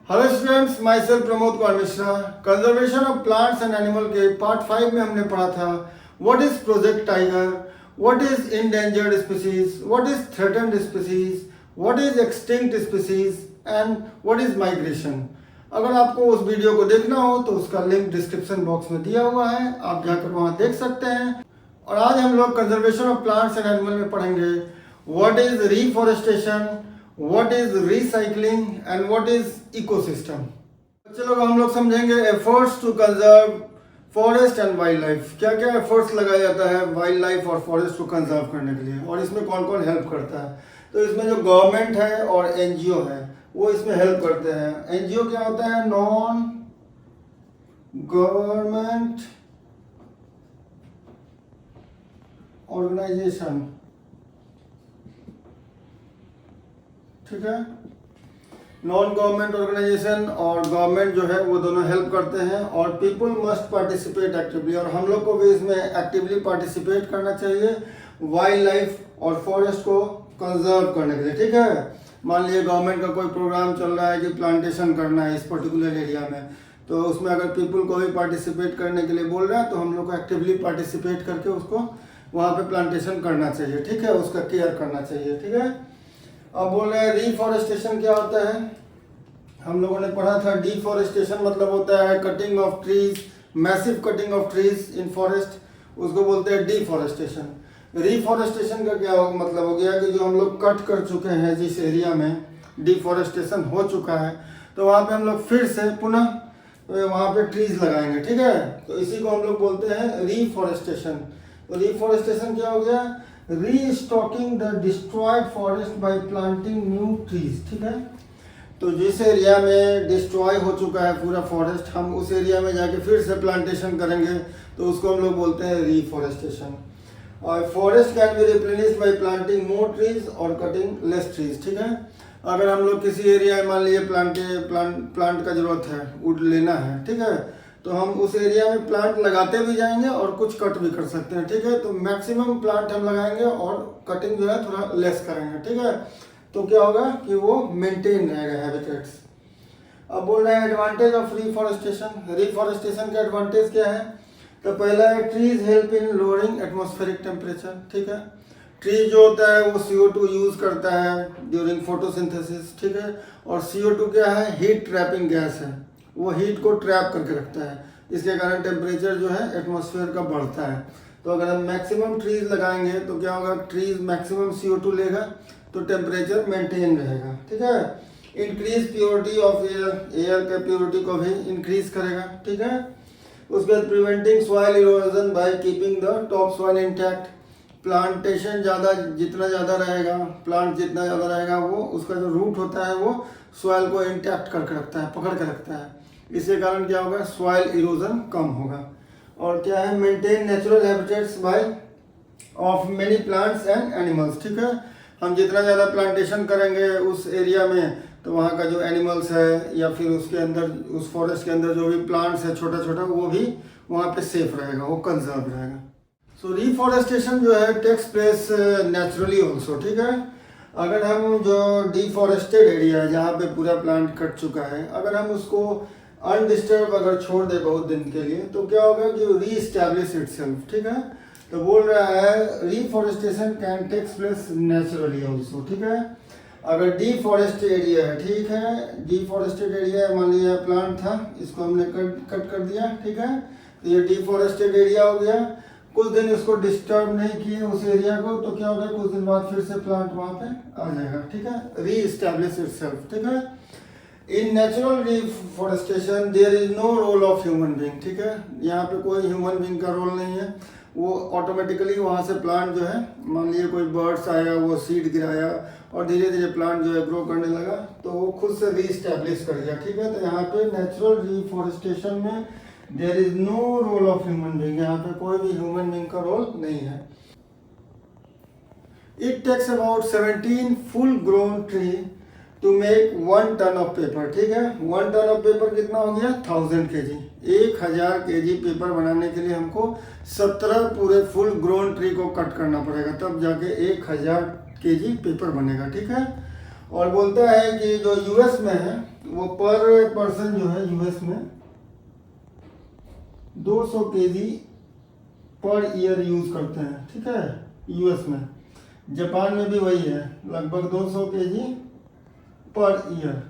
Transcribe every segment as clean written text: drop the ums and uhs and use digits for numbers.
Hello students, my self Pramod Kumar Mishra. Conservation of plants and animal के part 5 में हमने पढ़ा था what is project tiger, what is endangered species, what is threatened species, what is extinct species and what is migration. अगर आपको उस video को देखना हो तो उसका लिंक डिस्क्रिप्शन बॉक्स में दिया हुआ है, आप जाकर वहां देख सकते हैं। और आज हम लोग conservation of plants and animal में पढ़ेंगे what is reforestation, what is recycling and what is ecosystem। चलो हम लोग समझेंगे efforts to conserve forest and wildlife। क्या क्या efforts लगाया जाता है वाइल्ड लाइफ और फॉरेस्ट को कंजर्व करने के लिए, और इसमें कौन कौन हेल्प करता है। तो इसमें जो गवर्नमेंट है और एनजीओ है वो इसमें हेल्प करते हैं। एनजीओ क्या होता है? नॉन गवर्नमेंट ऑर्गेनाइजेशन, ठीक है। नॉन गवर्नमेंट ऑर्गेनाइजेशन और गवर्नमेंट जो है वो दोनों हेल्प करते हैं। और पीपल मस्ट पार्टिसिपेट एक्टिवली, और हम लोग को भी इसमें एक्टिवली पार्टिसिपेट करना चाहिए वाइल्ड लाइफ और फॉरेस्ट को कंजर्व करने के लिए, ठीक है। मान लीजिए गवर्नमेंट का कोई प्रोग्राम चल रहा है कि प्लांटेशन करना है इस पर्टिकुलर एरिया में, तो उसमें अगर पीपल को भी पार्टिसिपेट करने के लिए बोल रहा है तो हम लोग को एक्टिवली पार्टिसिपेट करके उसको वहाँ पे प्लांटेशन करना चाहिए, ठीक है, उसका केयर करना चाहिए, ठीक है। अब बोल रहे हैं रिफॉरेस्टेशन क्या होता है। हम लोगों ने पढ़ा था डिफॉरेस्टेशन मतलब होता है cutting of trees, massive cutting of trees in forest, उसको बोलते हैं डिफॉरेस्टेशन। रिफॉरेस्टेशन का क्या मतलब हो गया कि जो हम लोग कट कर चुके हैं, जिस एरिया में डिफॉरेस्टेशन हो चुका है तो वहाँ पे हम लोग फिर से पुनः वहाँ पे ट्रीज लगाएंगे, ठीक है। तो इसी को हम लोग बोलते हैं रिफॉरेस्टेशन। तो रिफॉरेस्टेशन क्या हो गया? Restocking the destroyed forest by planting new trees, ठीक है। तो जिस एरिया में डिस्ट्रॉय हो चुका है पूरा फॉरेस्ट, हम उस एरिया में जाके फिर से प्लांटेशन करेंगे तो उसको हम लोग बोलते हैं रिफॉरेस्टेशन। और forest can be replenished bye planting more trees और कटिंग लेस ट्रीज, ठीक है। अगर हम लोग किसी एरिया में मान लीजिए प्लांट का जरूरत है, वुड लेना है, ठीक है, तो हम उस एरिया में प्लांट लगाते भी जाएंगे और कुछ कट भी कर सकते हैं, ठीक है। तो मैक्सिमम प्लांट हम लगाएंगे और कटिंग जो है थोड़ा लेस करेंगे, ठीक है। तो क्या होगा कि वो मेंटेन रहेगा हैबिटेट्स। अब बोल रहे हैं एडवांटेज ऑफ रिफॉरेस्टेशन। रिफॉरेस्टेशन का एडवांटेज क्या है? तो पहला है trees help in lowering atmospheric temperature, ठीक है। ट्री जो होता है वो CO2 यूज करता है ड्यूरिंग फोटोसिंथेसिस, ठीक है। और CO2 क्या है? हीट ट्रैपिंग गैस है, वो हीट को ट्रैप करके रखता है, इसके कारण टेम्परेचर जो है एटमॉस्फेयर का बढ़ता है। तो अगर हम मैक्सिमम ट्रीज लगाएंगे तो क्या होगा? ट्रीज मैक्सिमम CO2 लेगा तो टेम्परेचर मेंटेन रहेगा, ठीक है। Increase purity of air, air के प्योरिटी को भी इंक्रीज करेगा, ठीक है। उसके बाद preventing soil erosion by keeping the top soil intact. Plantation जितना ज़्यादा रहेगा, प्लांट जितना ज़्यादा रहेगा वो उसका जो रूट होता है वो सॉइल को इंटैक्ट करके रखता है, पकड़ के रखता है। इसके कारण क्या होगा? सॉइल इरोजन कम होगा। और क्या है? Maintain natural habitats by of many plants and animals, ठीक है। हम जितना ज़्यादा प्लांटेशन करेंगे उस एरिया में तो वहाँ का जो एनिमल्स है या फिर उसके अंदर उस फॉरेस्ट के अंदर जो भी प्लांट्स है छोटा छोटा, वो भी वहाँ पे सेफ रहेगा, वो कंजर्व रहेगा। सो रिफॉरेस्टेशन जो है टेक्स प्लेस नेचुरली ऑल्सो, ठीक है। अगर हम जो डिफॉरेस्टेड एरिया है जहाँ पे पूरा प्लांट कट चुका है, अगर हम उसको अनडिस्टर्ब अगर छोड़ दे बहुत दिन के लिए तो क्या होगा कि रीस्टैब्लिश इटसेल्फ, ठीक है। तो बोल रहा है reforestation can takes place naturally also, ठीक है। अगर डिफॉरेस्टेड एरिया है, ठीक है, डिफॉरेस्टेड एरिया मान लीजिए प्लांट था, इसको हमने कट कर दिया, ठीक है, तो ये डिफॉरेस्टेड एरिया हो गया। कुछ दिन इसको डिस्टर्ब नहीं किए उस एरिया को तो क्या होगा? कुछ दिन बाद फिर से प्लांट वहाँ पे आ जाएगा, ठीक है, रीस्टैब्लिश इटसेल्फ, ठीक है। In natural reforestation there is no role of human being, ठीक है। यहाँ पे कोई ह्यूमन बीइंग का रोल नहीं है, वो ऑटोमेटिकली वहाँ से प्लांट जो है, मान लीजिए कोई बर्ड्स आया, वो सीड गिराया और धीरे धीरे प्लांट जो है ग्रो करने लगा तो वो खुद से रीस्टैब्लिश कर दिया, ठीक है। तो यहाँ पे नेचुरल रिफॉरेस्टेशन में there is no role of human being, यहाँ पे कोई भी ह्यूमन बीइंग का रोल नहीं है। It takes about 17 full grown tree to make 1 ton of paper, ठीक है। 1 टन ऑफ पेपर कितना हो गया? 1000 kg। 1000 kg पेपर बनाने के लिए हमको 17 पूरे फुल ग्रोन ट्री को कट करना पड़ेगा, तब जाके 1000 kg पेपर बनेगा, ठीक है। और बोलता है कि जो यूएस में है वो पर पर्सन जो है यूएस में 200 केजी पर ईयर यूज करते हैं, ठीक है, यूएस में। जापान में भी वही है, लगभग 200 केजी पर ईयर।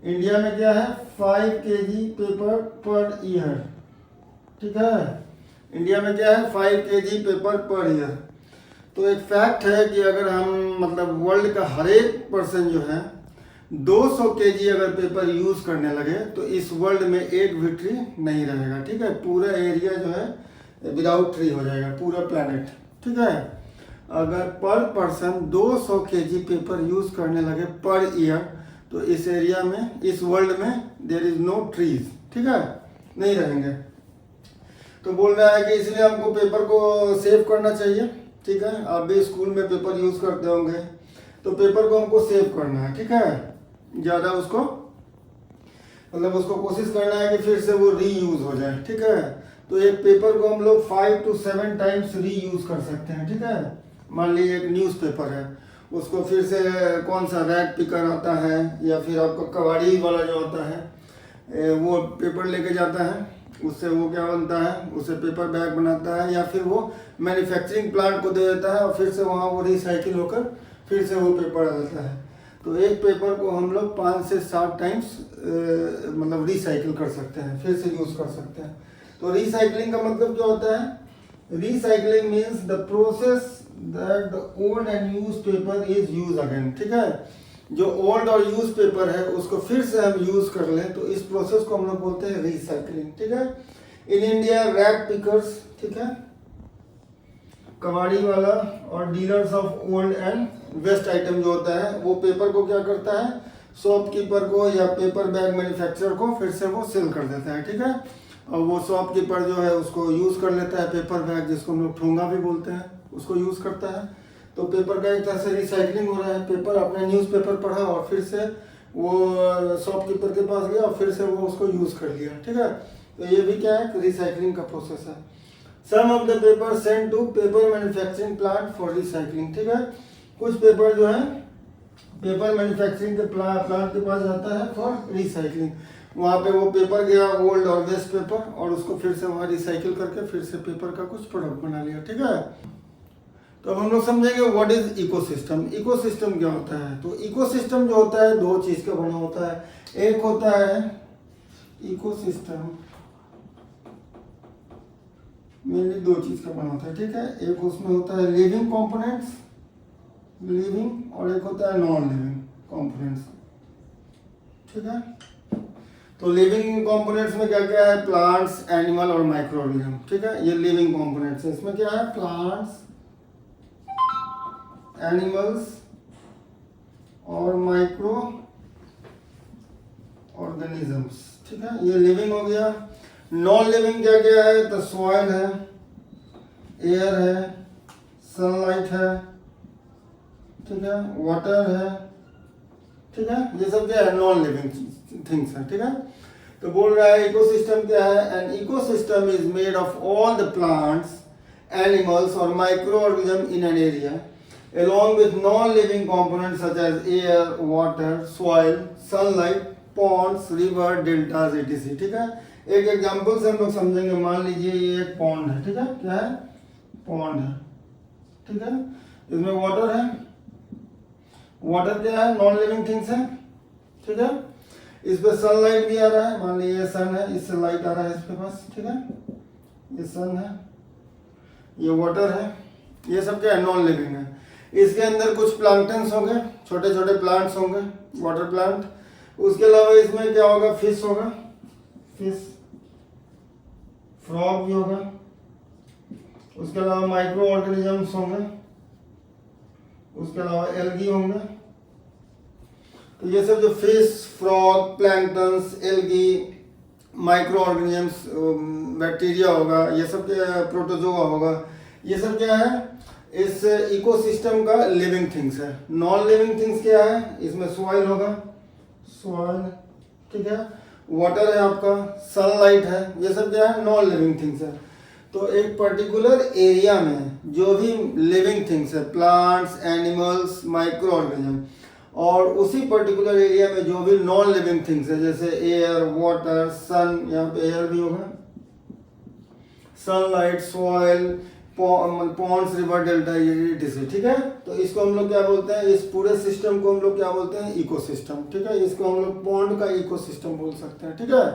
इंडिया में क्या है, 5 केजी पेपर पर ईयर, ठीक है। इंडिया में क्या है, 5 केजी पेपर पर ईयर। तो एक फैक्ट है कि अगर हम मतलब वर्ल्ड का हर एक पर्सन जो है 200 केजी अगर पेपर यूज करने लगे तो इस वर्ल्ड में एक भी ट्री नहीं रहेगा, ठीक है। पूरा एरिया जो है विदाउट ट्री हो जाएगा, पूरा प्लैनेट, ठीक है। अगर पर पर्सन 200 केजी पेपर यूज करने लगे पर ईयर तो इस एरिया में, इस वर्ल्ड में देयर इज नो ट्रीज, ठीक है, नहीं रहेंगे। तो बोल रहा है कि इसलिए हमको पेपर को सेव करना चाहिए, ठीक है। आप भी स्कूल में पेपर यूज करते होंगे, तो पेपर को हमको सेव करना है, ठीक है। ज़्यादा उसको मतलब उसको कोशिश करना है कि फिर से वो रीयूज हो जाए, ठीक है। तो एक पेपर को हम लोग 5 to 7 टाइम्स रीयूज कर सकते हैं, ठीक है। मान लीजिए एक न्यूज़पेपर है, उसको फिर से कौन सा रैक पिकर आता है या फिर आपका कबाड़ी वाला जो होता है वो पेपर लेके जाता है, उससे वो क्या बनता है, उससे पेपर बैग बनाता है, या फिर वो मैन्युफैक्चरिंग प्लांट को दे देता है और फिर से वहाँ वो रिसाइकिल होकर फिर से वो पेपर आ जाता है। तो एक पेपर को हम लोग 5 से 7 टाइम्स मतलब रिसाइकिल कर सकते हैं, फिर से यूज़ कर सकते हैं। तो रिसाइकलिंग का मतलब क्या होता है, recycling means the process that the old and use paper is use again, ठीक है। जो ओल्ड और यूज पेपर है उसको फिर से हम यूज कर लें तो इस प्रोसेस को हम लोग बोलते हैं रिसाइकलिंग, ठीक है। इन इंडिया रैक पिकर्स, ठीक है, कबाड़ी वाला और dealers of old and waste item जो होता है वो पेपर को क्या करता है, शॉपकीपर को या पेपर बैग मैन्युफैक्चरर को फिर से वो सेल कर देता है, ठीक है। और वो शॉपकीपर जो है उसको यूज़ कर लेता है, पेपर बैग जिसको हम लोग ठोंगा भी बोलते हैं, उसको यूज़ करता है। तो पेपर का एक तरह से रिसाइकलिंग हो रहा है। पेपर आपने न्यूज़पेपर पढ़ा और फिर से वो शॉपकीपर के पास गया और फिर से वो उसको यूज़ कर लिया, ठीक है। तो ये भी क्या है, रिसाइकलिंग का प्रोसेस है। Some of the paper send to paper manufacturing plant for recycling, ठीक है। कुछ पेपर जो है पेपर मैन्युफैक्चरिंग के प्लांट के पास जाता है फॉर रिसाइकलिंग। वहाँ पे वो पेपर गया ओल्ड और वेस्ट पेपर और उसको फिर से वहाँ रिसाइकिल करके फिर से पेपर का कुछ प्रोडक्ट बना लिया, ठीक है। तो अब हम लोग समझेंगे व्हाट इज इकोसिस्टम। इकोसिस्टम क्या होता है, तो इकोसिस्टम जो होता है 2 चीज़ का बना होता है। एक होता है इकोसिस्टम मेनली 2 चीज़ का बना होता है, ठीक है। एक उसमें होता है लिविंग कंपोनेंट्स, लिविंग, और एक होता है नॉन लिविंग कंपोनेंट्स, ठीक है। तो लिविंग कंपोनेंट्स में क्या क्या है, प्लांट्स, एनिमल और माइक्रो ऑर्गेनिज्म, ठीक है। ये लिविंग कंपोनेंट्स है। इसमें क्या है, प्लांट्स, एनिमल्स और माइक्रो ऑर्गेनिजम्स, ठीक है। ये लिविंग हो गया। नॉन लिविंग क्या क्या है, तो सॉइल है, एयर है, सनलाइट है, ठीक है, वाटर है, ठीक है। ये सब क्या है, नॉन लिविंग थिंग्स है, ठीक है। तो बोल रहा है इकोसिस्टम क्या है, an ecosystem is made of all the plants, animals और micro organism in an area along with non-living components such as air, water, soil, sunlight, ponds, river, deltas, etc. ठीक है। एक एग्जांपल से हम लोग समझेंगे। मान लीजिए ये एक पॉन्ड है, ठीक है, क्या है, पॉन्ड है, ठीक है। इसमें वाटर है, वाटर क्या है, नॉन लिविंग थिंग्स है, ठीक है। इस पे सनलाइट भी आ रहा है, मान लीजिए सन है, इससे लाइट आ रहा है इसके पास, ठीक है। ये सन है, ये वाटर है, ये सब क्या है, नॉन लिविंग है। इसके अंदर कुछ प्लांटन्स होंगे, छोटे छोटे प्लांट्स होंगे, वाटर प्लांट। उसके अलावा इसमें क्या होगा, फिश होगा, फिश, फ्रॉग भी होगा। उसके अलावा माइक्रो ऑर्गेनिजम्स होंगे, उसके अलावा एल्गी होंगे। तो ये सब जो fish, frog, planktons, algae, micro organisms, bacteria होगा, ये सब क्या, प्रोटोजोआ होगा, ये सब क्या है, इस इकोसिस्टम का लिविंग थिंग्स है। नॉन लिविंग थिंग्स क्या है, इसमें सॉइल होगा, सॉइल, ठीक है, वाटर है आपका, सनलाइट है, ये सब क्या है, नॉन लिविंग थिंग्स है। तो एक पर्टिकुलर एरिया में जो भी लिविंग थिंग्स है, प्लांट्स, एनिमल्स, माइक्रो ऑर्गेनिज्म, और उसी पर्टिकुलर एरिया में जो भी नॉन लिविंग थिंग्स है, जैसे एयर, वाटर, सन, यहाँ पे एयर भी होगा, sunlight, soil, ponds, river, delta, ये ठीक है। तो इसको हम लोग क्या बोलते हैं, इस पूरे सिस्टम को हम लोग क्या बोलते हैं, इकोसिस्टम। ठीक है, इसको हम लोग पॉन्ड का इकोसिस्टम बोल सकते हैं। ठीक है।